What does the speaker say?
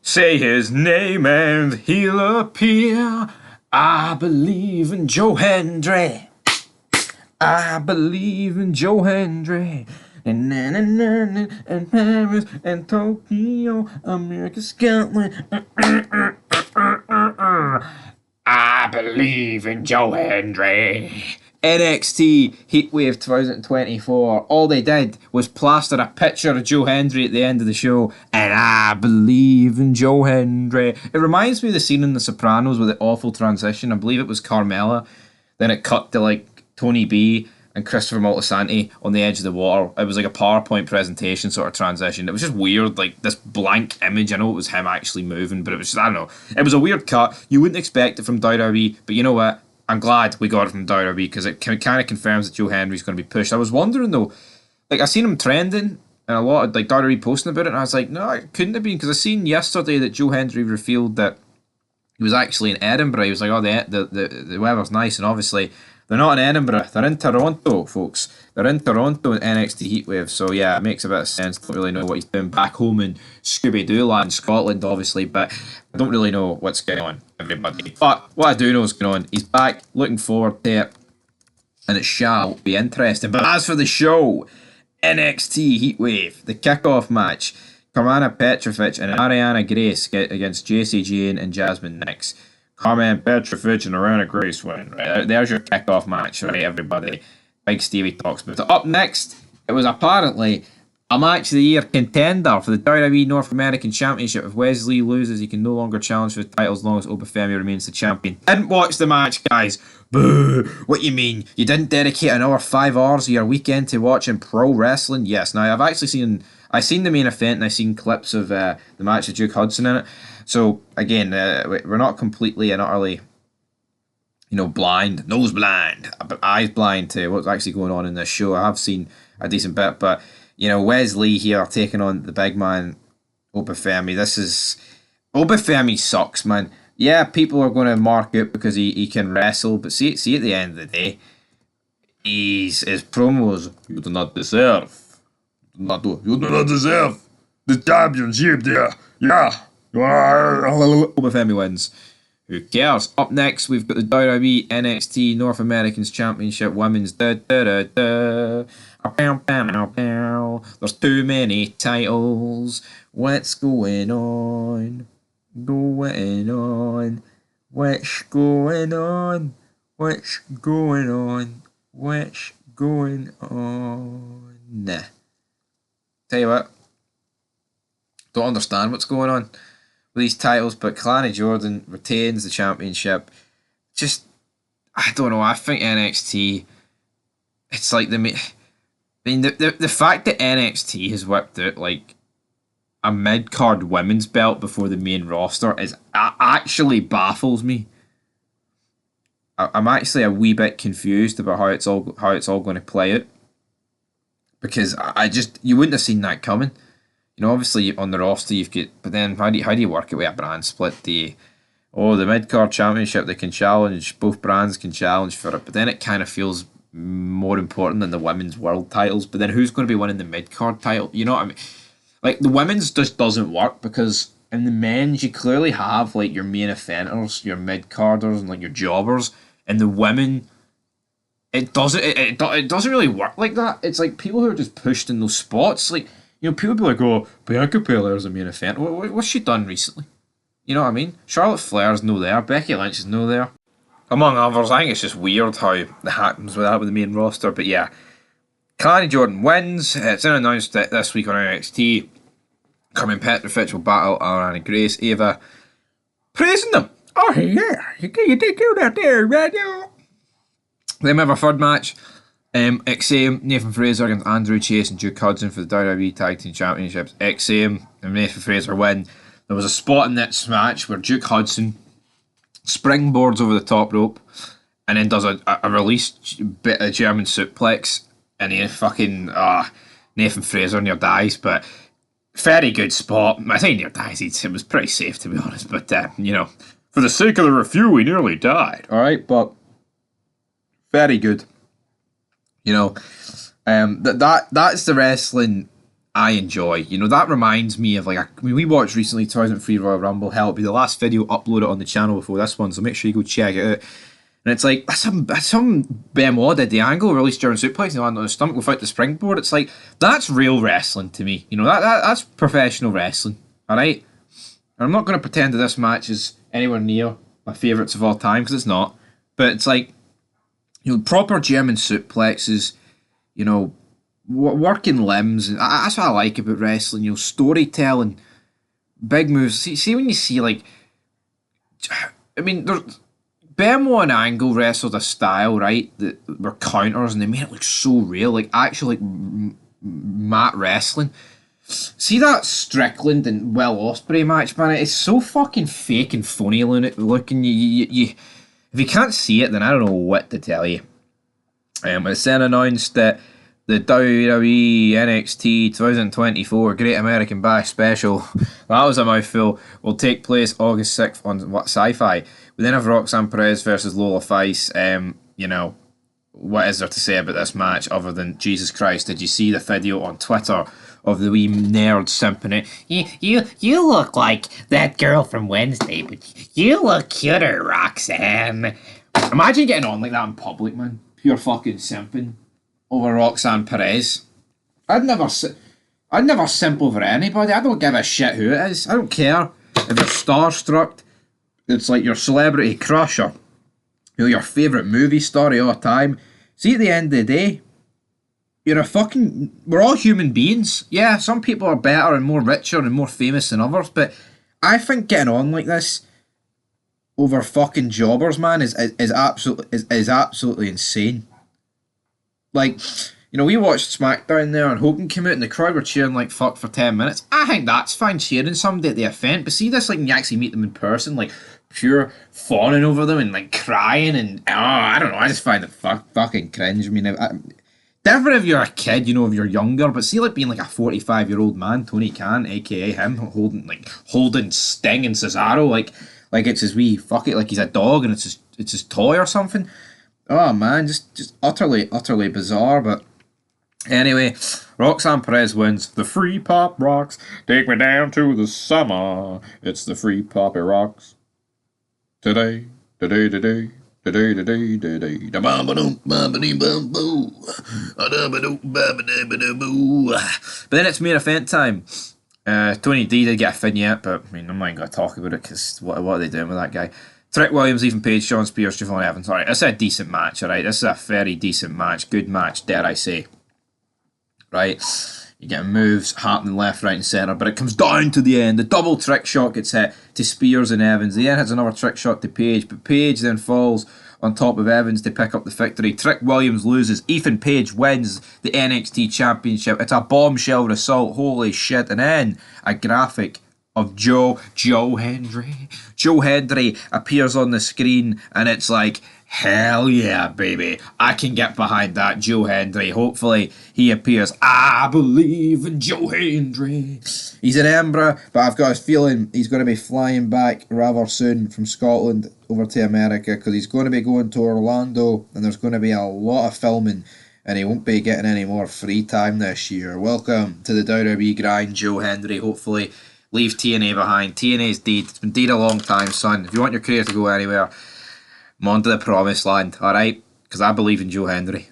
Say his name and he'll appear. I believe in Joe Hendry. I believe in Joe Hendry. And Paris and Tokyo, America, Scotland. I believe in Joe Hendry. NXT Heatwave 2024. All they did was plaster a picture of Joe Hendry at the end of the show, and I believe in Joe Hendry. It reminds me of the scene in The Sopranos with the awful transition. I believe it was Carmela. Then it cut to like Tony B and Christopher Moltisanti on the edge of the water. It was like a PowerPoint presentation sort of transition. It was just weird, like this blank image. I know it was him actually moving, but it was just, I don't know. It was a weird cut. You wouldn't expect it from WWE, but you know what? I'm glad we got it from WWE because it kind of confirms that Joe Hendry's going to be pushed. I was wondering though, like I seen him trending and a lot of like WWE posting about it, and I was like, no, it couldn't have been, because I seen yesterday that Joe Hendry revealed that he was actually in Edinburgh. He was like, oh, the weather's nice, and obviously they're not in Edinburgh, they're in Toronto, folks. They're in Toronto in NXT Heatwave, so yeah, it makes a bit of sense. Don't really know what he's doing back home in Scooby-Doo land, Scotland, obviously, but I don't really know what's going on, everybody. But what I do know is going on, he's back, looking forward to it, and it shall be interesting. But as for the show, NXT Heatwave, the kickoff match, Carmana Petrovic and Ariana Grace against Jacy Jane and Jasmine Nix. Carmine Petrovic and Ariana Grace win. Right, there's your kickoff match, right, everybody. Big Stevie talks about it. Up next, it was apparently a match of the year contender for the WWE North American Championship. If Wesley loses, he can no longer challenge for the title as long as Obafemi remains the champion. Didn't watch the match, guys. Boo! What you mean? You didn't dedicate another 5 hours of your weekend to watching pro wrestling? Yes. Now, I've actually seen the main event, and I've seen clips of the match with Duke Hudson in it. So, again, we're not completely and utterly, blind, nose blind, but eyes blind to what's actually going on in this show. I have seen a decent bit, but, Wesley here taking on the big man, Obafemi. Obafemi sucks, man. Yeah, people are going to mark it because he can wrestle, but see at the end of the day, his promos, you do not deserve. You do not deserve the championship there. Yeah. Obafemi wins. Who cares? Up next, we've got the WWE NXT North Americans Championship Women's. There's too many titles. What's going on? What's going on? Nah. Tell you what, don't understand what's going on with these titles, but Kalani Jordan retains the championship. Just, I don't know, I think NXT, it's like the fact that NXT has whipped out like a mid-card women's belt before the main roster actually baffles me. I'm actually a wee bit confused about how it's all going to play out, because you wouldn't have seen that coming. Obviously on the roster you've got, but then how do you work it with a brand split? The mid-card championship, they can challenge, both brands can challenge for it, but then it kind of feels more important than the women's world titles. But then who's going to be winning the mid-card title? You know what I mean? Like, the women's just doesn't work, because in the men's you clearly have like your main eventers, your mid-carders, and like your jobbers. And the women, it doesn't really work like that. It's like people who are just pushed in those spots. Like, people be like, oh, Bianca Belair's a main event. What's she done recently? You know what I mean? Charlotte Flair's no there. Becky Lynch is no there. Among others. I think it's just weird how it happens with that with the main roster. But yeah, Kalani Jordan wins. It's been announced this week on NXT. Carmen Petrovic will battle Ariana Grace. Ava praising them. Oh yeah, you did good out there, right now. Then we have our third match. XM, Nathan Fraser against Andrew Chase and Duke Hudson for the WWE Tag Team Championships. XM and Nathan Fraser win. There was a spot in this match where Duke Hudson springboards over the top rope and then does a released bit of German suplex, and he fucking Nathan Fraser near dies, but very good spot. I think near dies, it was pretty safe to be honest, but for the sake of the review, he nearly died. Alright, but very good. That's the wrestling I enjoy. You know, that reminds me of like, we watched recently 2003 Royal Rumble. Hell, it'll be the last video uploaded on the channel before this one, so make sure you go check it out. And it's like, that's some Benoit did the angle, released during suplex, and landed on his stomach without the springboard. It's like, that's real wrestling to me. You know, that's professional wrestling. Alright? And I'm not going to pretend that this match is anywhere near my favourites of all time, because it's not. But it's like, you know, proper German suplexes, you know, working limbs. That's what I like about wrestling, you know, storytelling, big moves. See when you see, like, I mean, Benoit and Angle wrestled a style, right, that were counters, and they made it look so real, like actual, like, mat wrestling. See that Strickland and Will Ospreay match, man? It's so fucking fake and funny looking. You if you can't see it, then I don't know what to tell you. It's then announced that the WWE NXT 2024 Great American Bash Special, that was a mouthful, will take place August 6th on Sci-Fi. We then have Roxanne Perez versus Lola Fice. You know, what is there to say about this match other than, Jesus Christ, did you see the video on Twitter of the wee nerd simping it? You look like that girl from Wednesday, but you look cuter, Roxanne. Imagine getting on like that in public, man. Pure fucking simping over Roxanne Perez. I'd never simp over anybody. I don't give a shit who it is. I don't care if you're starstruck. It's like your celebrity crusher, you know, your favourite movie star of all time. See, at the end of the day, we're all human beings. Yeah, some people are better and more richer and more famous than others, but I think getting on like this over fucking jobbers, man, is absolutely insane. Like, you know, we watched SmackDown there and Hogan came out and the crowd were cheering like fuck for 10 minutes. I think that's fine, cheering somebody at the event, but see this, like, when you actually meet them in person, like, pure fawning over them and like crying and, I don't know, I just find it fucking cringe. I mean, different if you're a kid, you know, if you're younger, but see, like, being like a 45-year-old man, Tony Khan, aka him, holding Sting and Cesaro, like it's his wee fuck it, like he's a dog and it's his toy or something. Oh man, just utterly bizarre. But anyway, Roxanne Perez wins. The free pop rocks. Take me down to the summer. It's the free poppy rocks. Today. But then it's main event time. Tony D did get a vignette, but I mean, I'm not going to talk about it because what are they doing with that guy? Trick Williams, Ethan Page, Sean Spears, Javon Evans. Alright, this is a decent match, alright? This is a very decent match. Good match, dare I say. Right? You get moves happening left, right, and centre, but it comes down to the end. The double trick shot gets hit to Spears and Evans. He then hits another trick shot to Page, but Page then falls on top of Evans to pick up the victory. Trick Williams loses. Ethan Page wins the NXT Championship. It's a bombshell assault. Holy shit. And then a graphic of Joe Hendry. Joe Hendry appears on the screen and it's like, hell yeah, baby. I can get behind that Joe Hendry. Hopefully he appears. I believe in Joe Hendry. He's in Edinburgh, but I've got a feeling he's going to be flying back rather soon from Scotland over to America because he's going to be going to Orlando and there's going to be a lot of filming and he won't be getting any more free time this year. Welcome to the WWE grind, Joe Hendry. Hopefully leave TNA behind. TNA's dead. It's been dead a long time, son. If you want your career to go anywhere, I'm on to the promised land, alright? Because I believe in Joe Hendry.